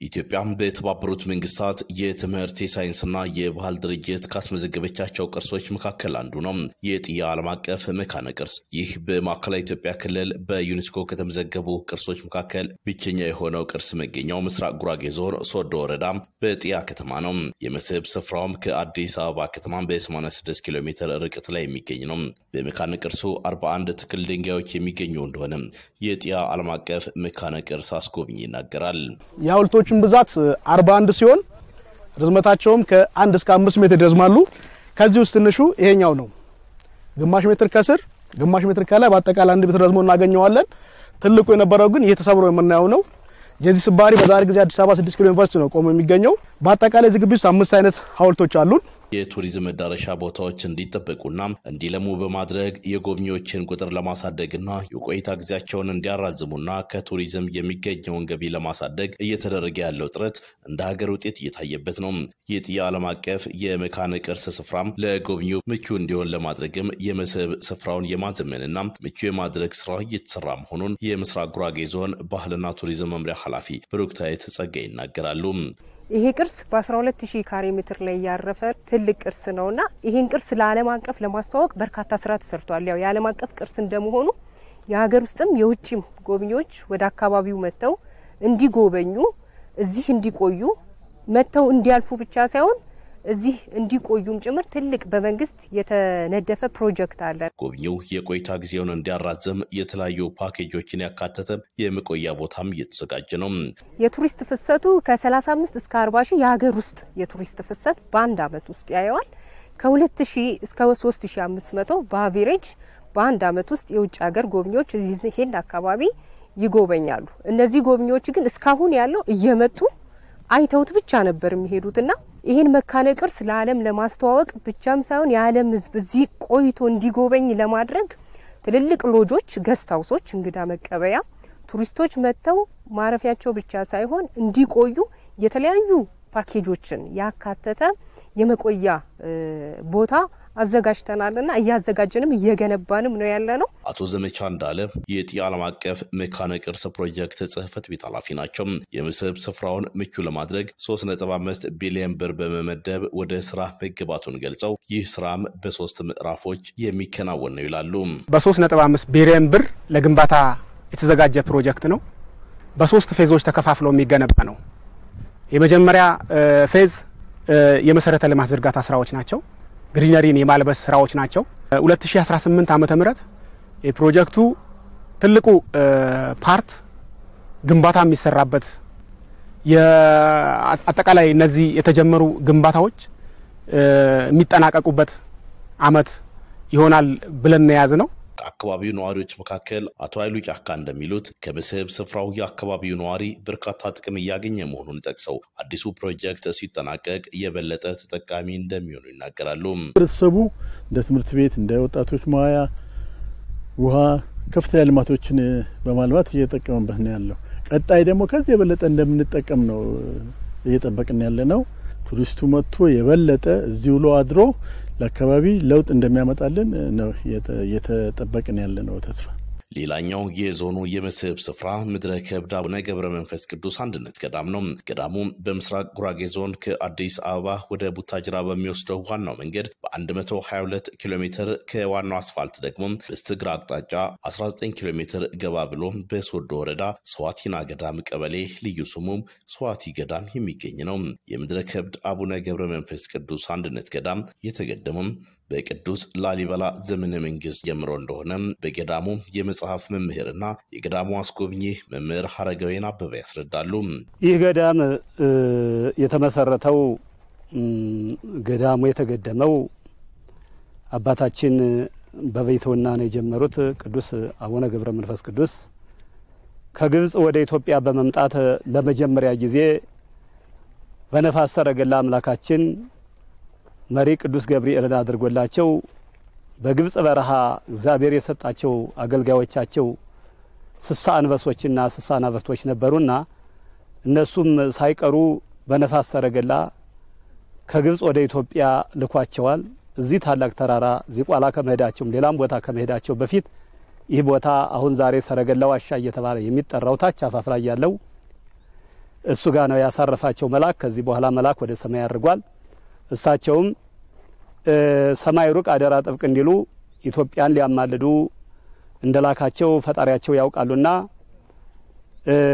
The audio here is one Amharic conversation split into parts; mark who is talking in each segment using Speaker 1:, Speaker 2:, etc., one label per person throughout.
Speaker 1: ኢትዮጵያም በተባበሩት መንግስታት የትምህርት ሳይንስና የባህል ድርጅት ካስመዘገበቻቸው ቅርሶች መካከል አንዱ ነው የጥያ ዓለም አቀፍ መካነ ቅርስ። ይህ በማዕከላዊ ኢትዮጵያ ክልል በዩኔስኮ ከተመዘገቡ ቅርሶች መካከል ብቸኛ የሆነው ቅርስ መገኛው ምስራቅ ጉራጌ ዞን ሶዶ ወረዳ በጥያ ከተማ ነው። የመስህብ ስፍራውም ከአዲስ አበባ ከተማ በ86 ኪሎ ሜትር ርቀት ላይ የሚገኝ ነው። በመካነ ቅርሱ 41 ትክል ድንጋዮች የሚገኙ እንደሆነ የጥያ ዓለም አቀፍ መካነ ቅርስ አስጎብኚ ይናገራል።
Speaker 2: የሐውልቶቹ ብዛት 41 ሲሆን ርዝመታቸውም ከ1 እስከ 5 ሜትር ይረዝማሉ። ከዚህ ውስጥ ትንሹ ይሄኛው ነው። ግማሽ ሜትር ከስር ግማሽ ሜትር ከላይ በአጠቃላይ 1 ሜትር ረዝሞ እናገኘዋለን። ትልቁ የነበረው ግን እየተሰብሮ የምናየው ነው። የዚህ ስባሪ በዛሬ ጊዜ አዲስ አበባ 6 ኪሎ ዩኒቨርሲቲ ነው ቆሞ የሚገኘው። በአጠቃላይ እዚህ ግቢ ውስጥ 5 አይነት ሐውልቶች አሉ።
Speaker 1: የቱሪዝም መዳረሻ ቦታዎች እንዲጠበቁና እንዲለሙ በማድረግ የጎብኚዎችን ቁጥር ለማሳደግና የቆይታ ጊዜያቸውን እንዲያራዝሙና ከቱሪዝም የሚገኘውን ገቢ ለማሳደግ እየተደረገ ያለው ጥረት እንደ ሀገር ውጤት እየታየበት ነው። የጥያ ዓለም አቀፍ የመካነ ቅርስ ስፍራም ለጎብኚው ምቹ እንዲሆን ለማድረግም የመስህብ ስፍራውን የማዘመንና ምቹ የማድረግ ስራ እየተሰራ መሆኑን የምስራቅ ጉራጌ ዞን ባህልና ቱሪዝም መምሪያ ኃላፊ ብሩክታይት ጸጋይ ይናገራሉ።
Speaker 3: ይሄ ቅርስ በ12000 ካሬ ሜትር ላይ ያረፈ ትልቅ ቅርስ ነውና ይሄን ቅርስ ለዓለም አቀፍ ለማስተዋወቅ በርካታ ስራ ተሰርቷል። ያው የዓለም አቀፍ ቅርስ እንደመሆኑ የሀገር ውስጥም የውጭም ጎብኚዎች ወደ አካባቢው መተው እንዲጎበኙ እዚህ እንዲቆዩ መተው እንዲያልፉ ብቻ ሳይሆን እዚህ እንዲቆዩም ጭምር ትልቅ በመንግስት የተነደፈ ፕሮጀክት አለ። ጎብኚው
Speaker 1: የቆይታ ጊዜውን እንዲያራዝም የተለያዩ ፓኬጆችን ያካተተ የመቆያ ቦታም እየተዘጋጀ ነው።
Speaker 3: የቱሪስት ፍሰቱ ከ35 እስከ 40 ሺህ የሀገር ውስጥ የቱሪስት ፍሰት በአንድ አመት ውስጥ ያየዋል። ከ2000 እስከ 3500 በአቨሬጅ በአንድ አመት ውስጥ የውጭ ሀገር ጎብኚዎች እዚህ ሄል አካባቢ ይጎበኛሉ። እነዚህ ጎብኚዎች ግን እስካሁን ያለው እየመጡ አይተውት ብቻ ነበር የሚሄዱትና ይሄን መካነ ቅርስ ለዓለም ለማስተዋወቅ ብቻም ሳይሆን የዓለም ህዝብ እዚህ ቆይቶ እንዲጎበኝ ለማድረግ ትልልቅ ሎጆች፣ ገስት ሃውሶች፣ እንግዳ መቀበያ ቱሪስቶች መተው ማረፊያቸው ብቻ ሳይሆን እንዲቆዩ የተለያዩ ፓኬጆችን ያካተተ የመቆያ ቦታ አዘጋጅተናልና እያዘጋጀንም እየገነባንም ነው ያለነው።
Speaker 1: አቶ ዘመቻ እንዳለ የጥያ ዓለም አቀፍ መካነ ቅርስ ፕሮጀክት ጽህፈት ቤት ኃላፊ ናቸው። የመስህብ ስፍራውን ምቹ ለማድረግ 3.5 ቢሊዮን ብር በመመደብ ወደ ስራ መግባቱን ገልጸው ይህ ስራም በ3 ምዕራፎች የሚከናወን ነው ይላሉ።
Speaker 2: በ3.5 ቢሊዮን ብር ለግንባታ የተዘጋጀ ፕሮጀክት ነው። በ3 ፌዞች ተከፋፍሎ የሚገነባ ነው። የመጀመሪያ ፌዝ የመሰረተ ልማት ዝርጋታ ስራዎች ናቸው። ግሪነሪን የማልበስ ስራዎች ናቸው። 2018 ዓመተ ምህረት የፕሮጀክቱ ትልቁ ፓርት ግንባታ የሚሰራበት የአጠቃላይ እነዚህ የተጀመሩ ግንባታዎች የሚጠናቀቁበት አመት ይሆናል ብለን ያዝ ነው።
Speaker 1: አካባቢው ነዋሪዎች መካከል አቶ አይሉ ጫካ እንደሚሉት ከመስህብ ስፍራው የአካባቢው ነዋሪ በርካታ ጥቅም ያገኘ መሆኑን ጠቅሰው አዲሱ ፕሮጀክት ሲጠናቀቅ የበለጠ ተጠቃሚ እንደሚሆኑ ይናገራሉ።
Speaker 4: ህብረተሰቡ እንደ ትምህርት ቤት፣ እንደ ወጣቶች ማያ፣ ውሃ፣ ከፍተኛ ልማቶችን በማልማት እየተጠቀመበት ነው ያለው። ቀጣይ ደግሞ ከዚህ የበለጠ እንደምንጠቀም ነው እየጠበቅን ያለ ነው። ቱሪስቱ መጥቶ የበለጠ እዚሁ ሎ አድሮ ለአካባቢ ለውጥ እንደሚያመጣልን ነው እየተጠበቅን ያለ ነው ተስፋ።
Speaker 1: ሌላኛው የዞኑ የመስህብ ስፍራ ምድረ ከብድ አቡነ ገብረ መንፈስ ቅዱስ አንድነት ገዳም ነው። ገዳሙ በምስራቅ ጉራጌ ዞን ከአዲስ አበባ ወደ ቡታጅራ በሚወስደው ዋናው መንገድ በ122 ኪሎ ሜትር ከዋናው አስፋልት ደግሞ በስተግራ አቅጣጫ 19 ኪሎ ሜትር ገባ ብሎ በሶዶ ወረዳ ሰዋቲና ገዳም ቀበሌ ልዩ ስሙ ሰዋቲ ገዳም የሚገኝ ነው። የምድረ ከብድ አቡነ ገብረ መንፈስ ቅዱስ አንድነት ገዳም የተገደመው በቅዱስ ላሊበላ ዘመነ መንግስት ጀምሮ እንደሆነ በገዳሙ የመጽሐፍ መምህርና የገዳሙ አስጎብኚ መምህር ሐረጋዊን አበበ ያስረዳሉ።
Speaker 5: ይህ ገዳም የተመሰረተው ገዳሙ የተገደመው አባታችን በቤተውና ነው የጀመሩት ቅዱስ አቡነ ገብረ መንፈስ ቅዱስ ከግብጽ ወደ ኢትዮጵያ በመምጣት ለመጀመሪያ ጊዜ በነፋስ ሰረገላ አምላካችን መሪ ቅዱስ ገብርኤልን አድርጎላቸው በግብጽ በረሃ እግዚአብሔር የሰጣቸው አገልጋዮቻቸው 60 አንበሶችና 60 አናብርቶች ነበሩና እነሱም ሳይቀሩ በነፋስ ሰረገላ ከግብጽ ወደ ኢትዮጵያ ልኳቸዋል። እዚህ ታላቅ ተራራ ዚቋላ ከመሄዳቸው ሌላም ቦታ ከመሄዳቸው በፊት ይህ ቦታ አሁን ዛሬ ሰረገላ ዋሻ እየተባለ የሚጠራው ታች አፋፍ ላይ ያለው እሱ ጋር ነው ያሳረፋቸው መልአክ። ከዚህ በኋላ መልአክ ወደ ሰማይ አድርጓል። እሳቸውም ሰማይ ሩቅ አደራ ጥብቅ እንዲሉ ኢትዮጵያን ሊያማልዱ እንደላካቸው ፈጣሪያቸው ያውቃሉና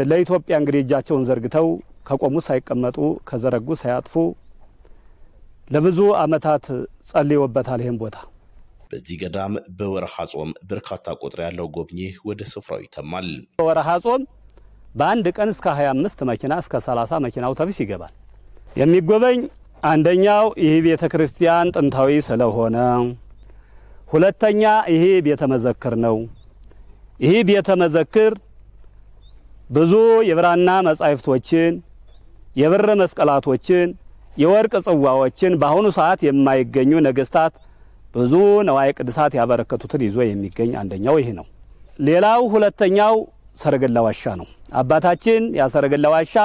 Speaker 5: ለኢትዮጵያ እንግዲህ እጃቸውን ዘርግተው ከቆሙ ሳይቀመጡ ከዘረጉ ሳያጥፉ ለብዙ አመታት ጸልየውበታል ይሄን ቦታ።
Speaker 1: በዚህ ገዳም በወርሃ ጾም በርካታ ቁጥር ያለው ጎብኚ ወደ ስፍራው ይተማል።
Speaker 5: በወርሃ ጾም በአንድ ቀን እስከ 25 መኪና እስከ 30 መኪና አውቶቡስ ይገባል። የሚጎበኝ አንደኛው ይሄ ቤተ ክርስቲያን ጥንታዊ ስለሆነ፣ ሁለተኛ ይሄ ቤተ መዘክር ነው። ይሄ ቤተ መዘክር ብዙ የብራና መጻሕፍቶችን፣ የብር መስቀላቶችን፣ የወርቅ ጽዋዎችን በአሁኑ ሰዓት የማይገኙ ነገስታት ብዙ ነዋይ ቅዱሳት ያበረከቱትን ይዞ የሚገኝ አንደኛው ይሄ ነው። ሌላው ሁለተኛው ሰረገላ ዋሻ ነው። አባታችን ያሰረገላ ዋሻ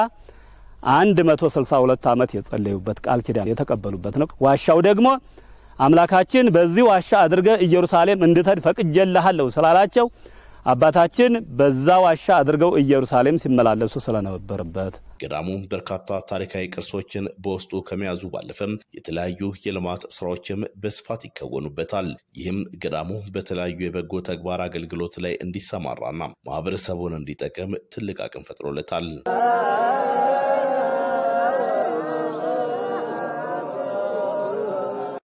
Speaker 5: 162 ዓመት የጸለዩበት ቃል ኪዳን የተቀበሉበት ነው። ዋሻው ደግሞ አምላካችን በዚህ ዋሻ አድርገ ኢየሩሳሌም እንድትሄድ ፈቅጄልሃለሁ ስላላቸው አባታችን በዛ ዋሻ አድርገው ኢየሩሳሌም ሲመላለሱ ስለነበረበት
Speaker 1: ገዳሙ በርካታ ታሪካዊ ቅርሶችን በውስጡ ከመያዙ ባለፈም የተለያዩ የልማት ስራዎችም በስፋት ይከወኑበታል። ይህም ገዳሙ በተለያዩ የበጎ ተግባር አገልግሎት ላይ እንዲሰማራና ማህበረሰቡን እንዲጠቅም ትልቅ አቅም ፈጥሮለታል።